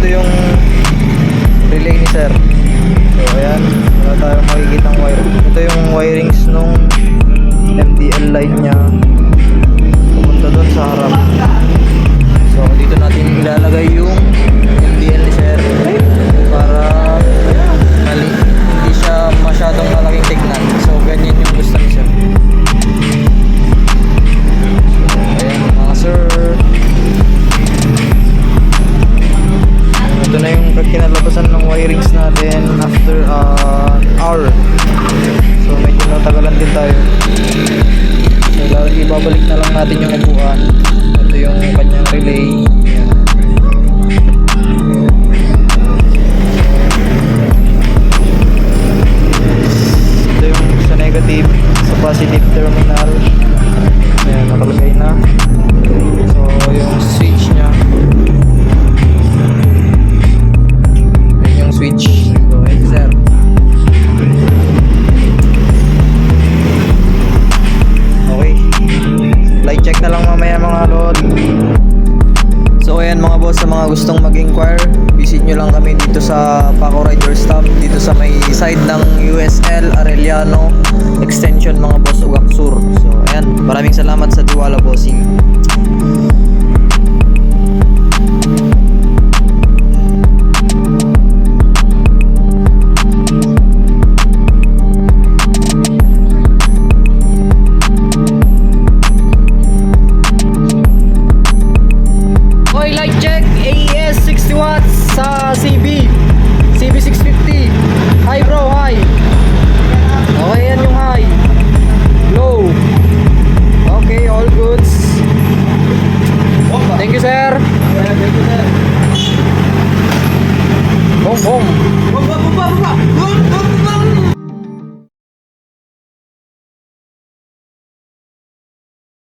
yung relay ni sir. So ayan, wala tayong makikitang wire. Ito yung wirings nung MDL line nya pupunta dun sa harap. So dito natin ilalagay yung MDL ni sir para hindi siya masyadong malaking tignan. So ganyan yung gusto ni sir. Ayan mga sir, ito na yung kinalabasan ng wirings natin after an hour. So medyo natagalan din tayo. So ibabalik na lang natin yung upuan. Ito yung kanyang relay. Ayan. Ito yung sa negative, sa positive terminal. Ayan, nakalagay na. So yung switch nya, switch. So, hey sir. Okay. Light check na lang mamaya mga lord. So ayan mga boss, sa mga gustong mag-inquire, visit nyo lang kami dito sa Paco Rider Stop, dito sa may side ng USL Arellano Extension mga boss, Ugak Sur. So ayan, maraming salamat sa tiwala bossing.